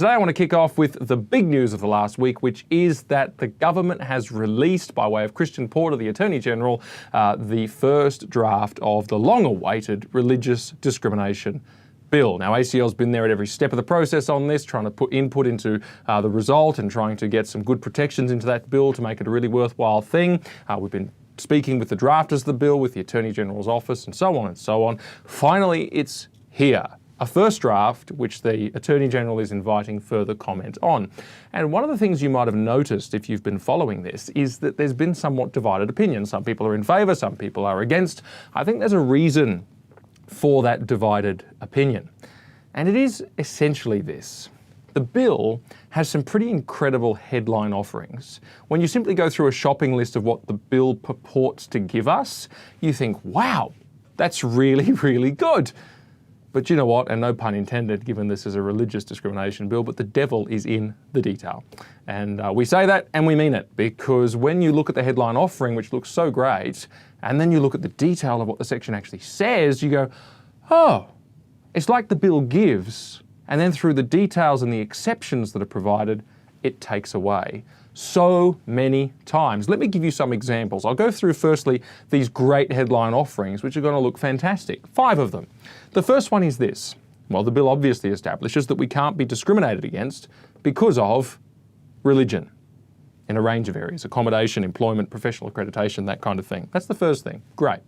Today I want to kick off with the big news of the last week, which is that the government has released, by way of Christian Porter, the Attorney General, the first draft of the long-awaited religious discrimination bill. Now, ACL's been there at every step of the process on this, trying to put input into the result and trying to get some good protections into that bill to make it a really worthwhile thing. We've been speaking with the drafters of the bill, with the Attorney General's office, and so on and so on. Finally, it's here. A first draft, which the Attorney General is inviting further comment on. And one of the things you might have noticed if you've been following this is that there's been somewhat divided opinion. Some people are in favour, some people are against. I think there's a reason for that divided opinion. And it is essentially this. The bill has some pretty incredible headline offerings. When you simply go through a shopping list of what the bill purports to give us, you think, wow, that's really, really good. But you know what, and no pun intended, given this is a religious discrimination bill, but the devil is in the detail. And we say that and we mean it, because when you look at the headline offering, which looks so great, and then you look at the detail of what the section actually says, you go, oh, it's like the bill gives, and then through the details and the exceptions that are provided, it takes away so many times. Let me give you some examples. I'll go through firstly these great headline offerings, which are going to look fantastic. 5 of them. The first one is this. Well, the bill obviously establishes that we can't be discriminated against because of religion in a range of areas: accommodation, employment, professional accreditation, that kind of thing. That's the first thing. Great.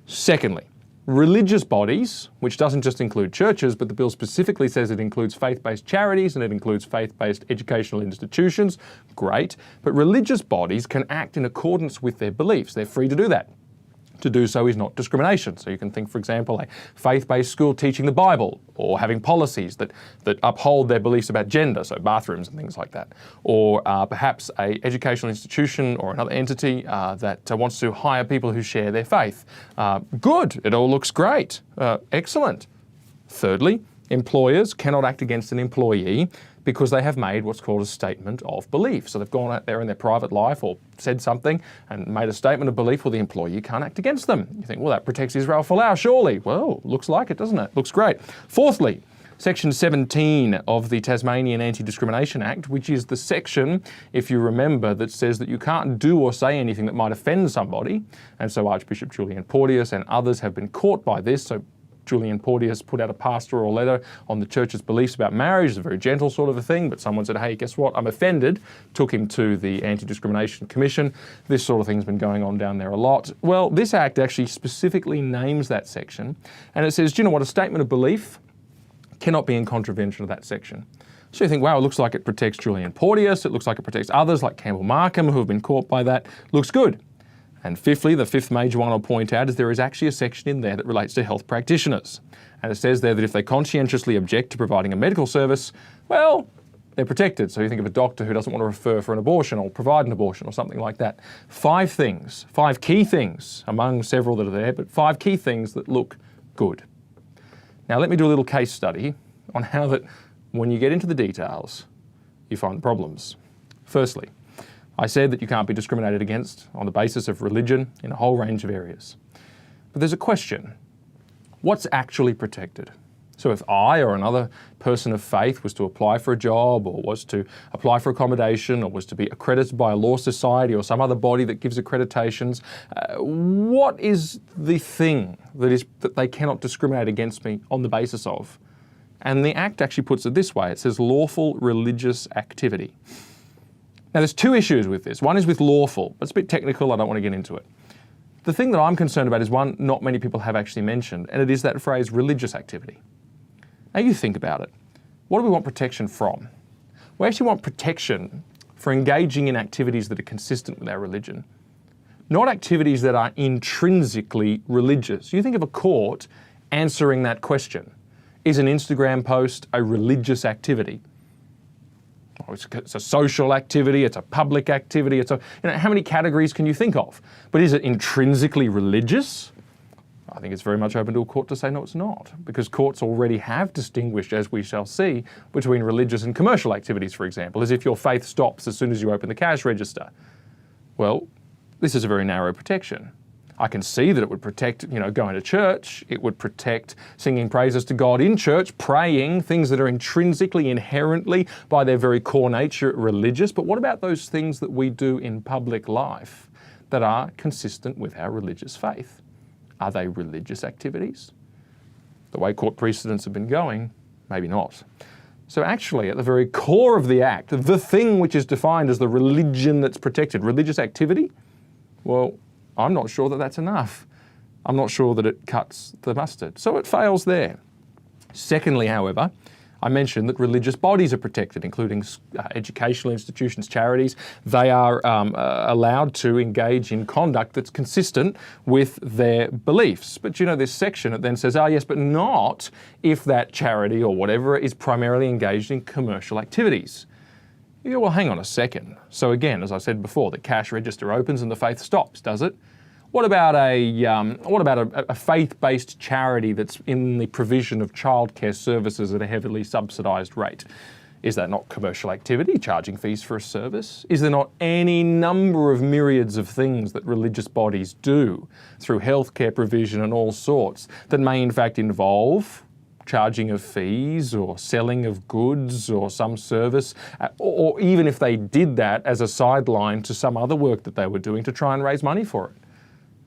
Secondly, religious bodies, which doesn't just include churches, but the bill specifically says it includes faith-based charities and it includes faith-based educational institutions. Great. But religious bodies can act in accordance with their beliefs. They're free to do that. To do so is not discrimination. So you can think, for example, a faith-based school teaching the Bible, or having policies that uphold their beliefs about gender, so bathrooms and things like that. Or perhaps an educational institution or another entity that wants to hire people who share their faith. Good, it all looks great, excellent. Thirdly, employers cannot act against an employee because they have made what's called a statement of belief. So they've gone out there in their private life or said something and made a statement of belief. Well, the employee can't act against them. You think, well, that protects Israel Folau, surely. Well, looks like it, doesn't it? Looks great. Fourthly, Section 17 of the Tasmanian Anti-Discrimination Act, which is the section, if you remember, that says that you can't do or say anything that might offend somebody. And so Archbishop Julian Porteous and others have been caught by this. So Julian Porteous put out a pastoral letter on the church's beliefs about marriage. It's a very gentle sort of a thing, but someone said, hey, guess what? I'm offended. Took him to the Anti-Discrimination Commission. This sort of thing's been going on down there a lot. Well, this act actually specifically names that section, and it says, do you know what? A statement of belief cannot be in contravention of that section. So you think, wow, it looks like it protects Julian Porteous. It looks like it protects others like Campbell Markham who have been caught by that. Looks good. And fifthly, the fifth major one I'll point out is there is actually a section in there that relates to health practitioners. And it says there that if they conscientiously object to providing a medical service, well, they're protected. So you think of a doctor who doesn't want to refer for an abortion or provide an abortion or something like that. 5 things, 5 key things, among several that are there, but 5 key things that look good. Now let me do a little case study on how that when you get into the details, you find the problems. Firstly, I said that you can't be discriminated against on the basis of religion in a whole range of areas. But there's a question. What's actually protected? So if I or another person of faith was to apply for a job, or was to apply for accommodation, or was to be accredited by a law society or some other body that gives accreditations, what is the thing that they cannot discriminate against me on the basis of? And the Act actually puts it this way. It says lawful religious activity. Now, there's 2 issues with this. One is with lawful. It's a bit technical. I don't want to get into it. The thing that I'm concerned about is one not many people have actually mentioned, and it is that phrase religious activity. Now, you think about it. What do we want protection from? We actually want protection for engaging in activities that are consistent with our religion, not activities that are intrinsically religious. You think of a court answering that question. Is an Instagram post a religious activity? It's a social activity, it's a public activity, how many categories can you think of? But is it intrinsically religious? I think it's very much open to a court to say no, it's not, because courts already have distinguished, as we shall see, between religious and commercial activities, for example, as if your faith stops as soon as you open the cash register. Well, this is a very narrow protection. I can see that it would protect, going to church. It would protect singing praises to God in church, praying, things that are intrinsically, inherently, by their very core nature, religious. But what about those things that we do in public life that are consistent with our religious faith? Are they religious activities? The way court precedents have been going, maybe not. So actually, at the very core of the act, the thing which is defined as the religion that's protected, religious activity, well, I'm not sure that that's enough. I'm not sure that it cuts the mustard. So it fails there. Secondly, however, I mentioned that religious bodies are protected, including educational institutions, charities. They are allowed to engage in conduct that's consistent with their beliefs. But this section, it then says, yes, but not if that charity or whatever is primarily engaged in commercial activities. You go, well, hang on a second. So again, as I said before, the cash register opens and the faith stops, does it? What about a faith-based charity that's in the provision of childcare services at a heavily subsidised rate? Is that not commercial activity, charging fees for a service? Is there not any number of myriads of things that religious bodies do through healthcare provision and all sorts that may in fact involve charging of fees or selling of goods or some service, or even if they did that as a sideline to some other work that they were doing to try and raise money for it?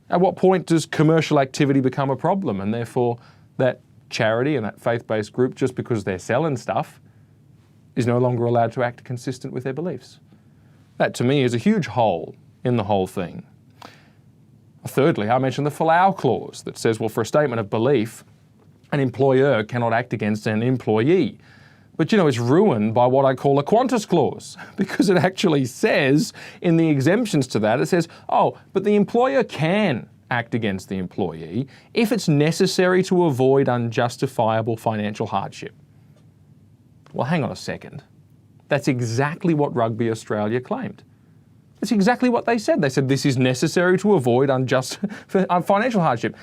At what point does commercial activity become a problem, and therefore that charity and that faith-based group, just because they're selling stuff, is no longer allowed to act consistent with their beliefs? That to me is a huge hole in the whole thing. Thirdly, I mentioned the Vilify clause that says, well, for a statement of belief, an employer cannot act against an employee. But it's ruined by what I call a Qantas clause, because it actually says in the exemptions to that, it says, but the employer can act against the employee if it's necessary to avoid unjustifiable financial hardship. Well, hang on a second. That's exactly what Rugby Australia claimed. That's exactly what they said. They said this is necessary to avoid financial hardship.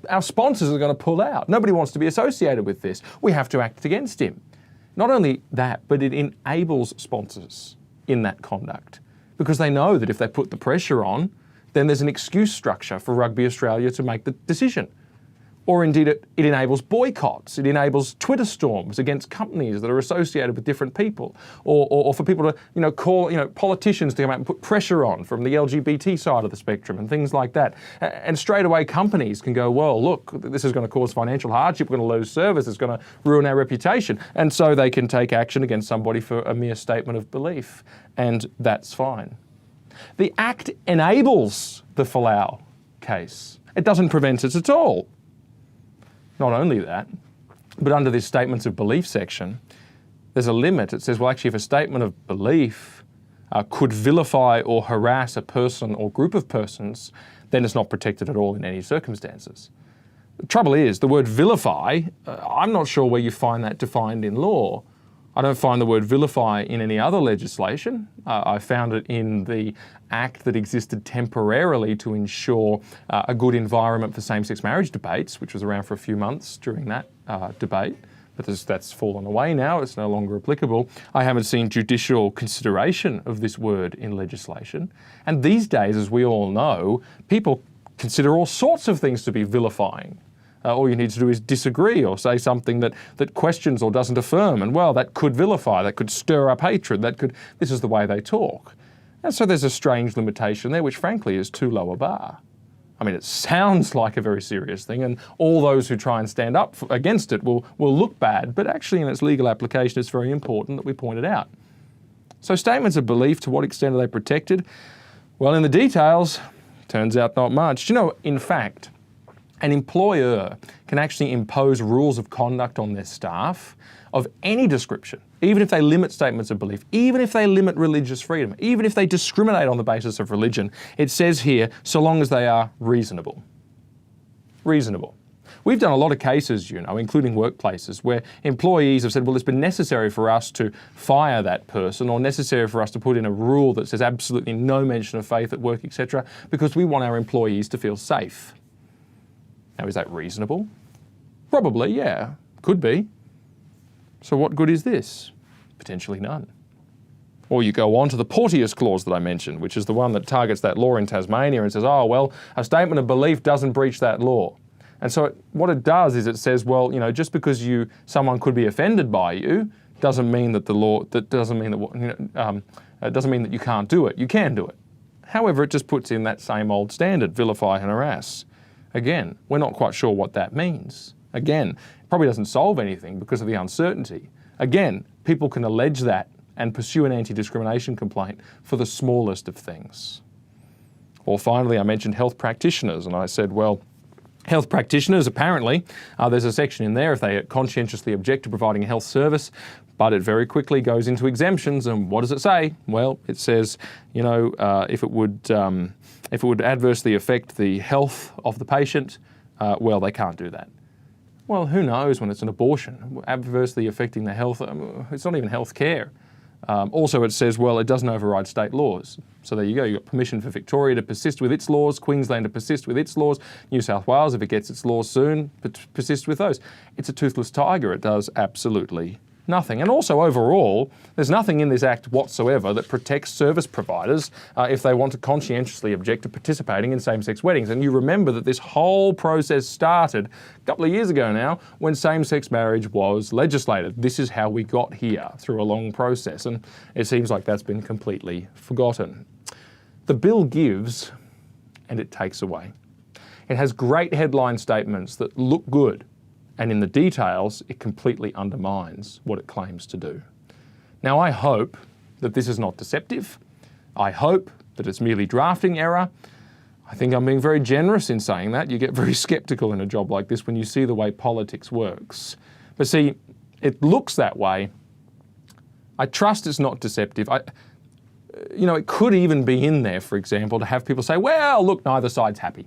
Our sponsors are going to pull out. Nobody wants to be associated with this. We have to act against him. Not only that, but it enables sponsors in that conduct, because they know that if they put the pressure on, then there's an excuse structure for Rugby Australia to make the decision. Or indeed, it enables boycotts. It enables Twitter storms against companies that are associated with different people, or for people to call politicians to come out and put pressure on from the LGBT side of the spectrum and things like that. And straight away, companies can go, well, look, this is going to cause financial hardship. We're going to lose service. It's going to ruin our reputation, and so they can take action against somebody for a mere statement of belief, and that's fine. The Act enables the Vilify case. It doesn't prevent it at all. Not only that, but under this statements of belief section, there's a limit. It says, well, actually, if a statement of belief could vilify or harass a person or group of persons, then it's not protected at all in any circumstances. The trouble is, the word vilify, I'm not sure where you find that defined in law. I don't find the word vilify in any other legislation. I found it in the Act that existed temporarily to ensure a good environment for same-sex marriage debates, which was around for a few months during that debate. But that's fallen away now. It's no longer applicable. I haven't seen judicial consideration of this word in legislation. And these days, as we all know, people consider all sorts of things to be vilifying. All you need to do is disagree or say something that questions or doesn't affirm. And well, that could vilify, that could stir up hatred, this is the way they talk. And so there's a strange limitation there, which frankly is too low a bar. I mean, it sounds like a very serious thing, and all those who try and stand up against it will look bad, but actually in its legal application, it's very important that we point it out. So statements of belief, to what extent are they protected? Well, in the details, turns out not much. In fact, an employer can actually impose rules of conduct on their staff of any description, even if they limit statements of belief, even if they limit religious freedom, even if they discriminate on the basis of religion. It says here, so long as they are reasonable. Reasonable. We've done a lot of cases, including workplaces, where employees have said, well, it's been necessary for us to fire that person, or necessary for us to put in a rule that says absolutely no mention of faith at work, etc., because we want our employees to feel safe. Now, is that reasonable? Probably, yeah. Could be. So what good is this? Potentially none. Or you go on to the Porteous clause that I mentioned, which is the one that targets that law in Tasmania and says, oh, well, a statement of belief doesn't breach that law. And so what it does is it says, well, you know, just because someone could be offended by you doesn't mean that it doesn't mean that you can't do it. You can do it. However, it just puts in that same old standard, vilify and harass. Again, we're not quite sure what that means. Again, it probably doesn't solve anything because of the uncertainty. Again, people can allege that and pursue an anti-discrimination complaint for the smallest of things. Or finally, I mentioned health practitioners, and I said, well, health practitioners, apparently, there's a section in there if they conscientiously object to providing a health service, but it very quickly goes into exemptions. And what does it say? Well, it says, you know, if it would adversely affect the health of the patient, well, they can't do that. Well, who knows when it's an abortion? Adversely affecting the health, it's not even health care. Also, it says, well, it doesn't override state laws. So there you go. You've got permission for Victoria to persist with its laws, Queensland to persist with its laws, New South Wales, if it gets its laws soon, persist with those. It's a toothless tiger. It does absolutely nothing. And also overall, there's nothing in this Act whatsoever that protects service providers if they want to conscientiously object to participating in same-sex weddings. And you remember that this whole process started a couple of years ago now when same-sex marriage was legislated. This is how we got here through a long process, and it seems like that's been completely forgotten. The bill gives and it takes away. It has great headline statements that look good, and in the details, it completely undermines what it claims to do. Now, I hope that this is not deceptive. I hope that it's merely drafting error. I think I'm being very generous in saying that. You get very skeptical in a job like this when you see the way politics works. But see, it looks that way. I trust it's not deceptive. It could even be in there, for example, to have people say, well, look, neither side's happy.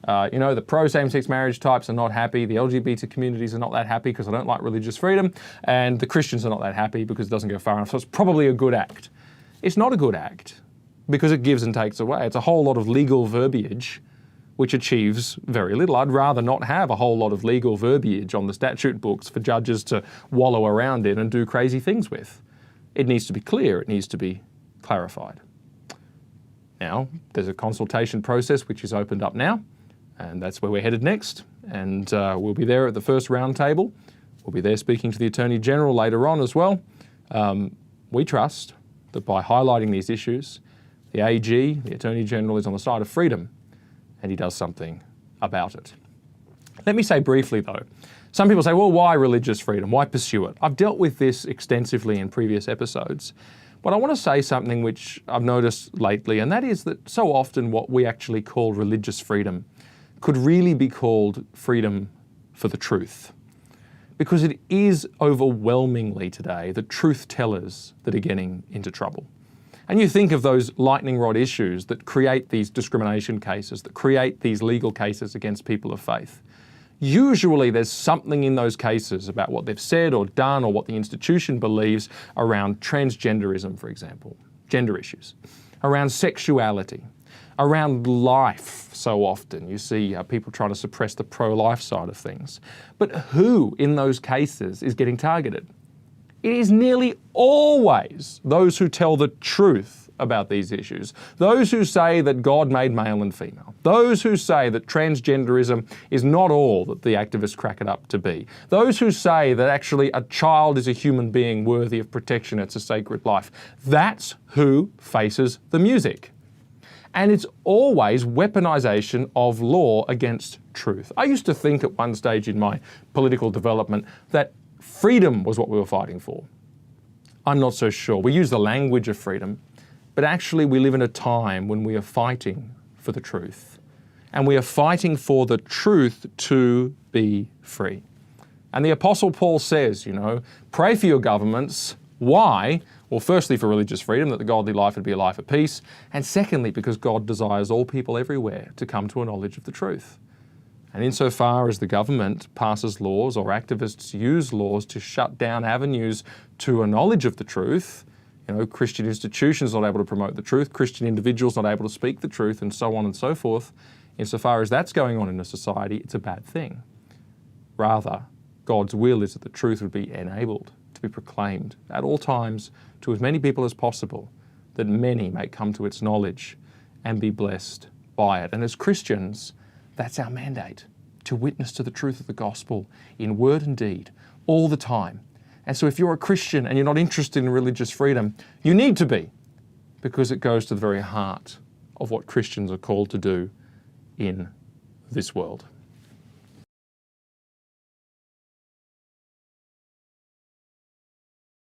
The pro-same-sex marriage types are not happy, the LGBT communities are not that happy because they don't like religious freedom, and the Christians are not that happy because it doesn't go far enough. So it's probably a good act. It's not a good act because it gives and takes away. It's a whole lot of legal verbiage which achieves very little. I'd rather not have a whole lot of legal verbiage on the statute books for judges to wallow around in and do crazy things with. It needs to be clear, it needs to be clarified. Now, there's a consultation process which is opened up now, and that's where we're headed next. And we'll be there at the first round table. We'll be there speaking to the Attorney General later on as well. We trust that by highlighting these issues, the AG, the Attorney General, is on the side of freedom, and he does something about it. Let me say briefly though, some people say, well, why religious freedom? Why pursue it? I've dealt with this extensively in previous episodes, but I want to say something which I've noticed lately, and that is that so often what we actually call religious freedom could really be called freedom for the truth. Because it is overwhelmingly today the truth tellers that are getting into trouble. And you think of those lightning rod issues that create these discrimination cases, that create these legal cases against people of faith. Usually there's something in those cases about what they've said or done or what the institution believes around transgenderism, for example, gender issues, around sexuality, around life. So often you see people trying to suppress the pro-life side of things. But who in those cases is getting targeted? It is nearly always those who tell the truth about these issues. Those who say that God made male and female. Those who say that transgenderism is not all that the activists crack it up to be. Those who say that actually a child is a human being worthy of protection, it's a sacred life. That's who faces the music. And it's always weaponization of law against truth. I used to think at one stage in my political development that freedom was what we were fighting for. I'm not so sure. We use the language of freedom, but actually we live in a time when we are fighting for the truth. And we are fighting for the truth to be free. And the Apostle Paul says, pray for your governments. Why? Well, firstly, for religious freedom, that the godly life would be a life of peace. And secondly, because God desires all people everywhere to come to a knowledge of the truth. And insofar as the government passes laws or activists use laws to shut down avenues to a knowledge of the truth, Christian institutions not able to promote the truth, Christian individuals not able to speak the truth, and so on and so forth, insofar as that's going on in a society, it's a bad thing. Rather, God's will is that the truth would be enabled to be proclaimed at all times to as many people as possible, that many may come to its knowledge and be blessed by it. And as Christians, that's our mandate, to witness to the truth of the gospel in word and deed all the time. And so if you're a Christian and you're not interested in religious freedom, you need to be, because it goes to the very heart of what Christians are called to do in this world.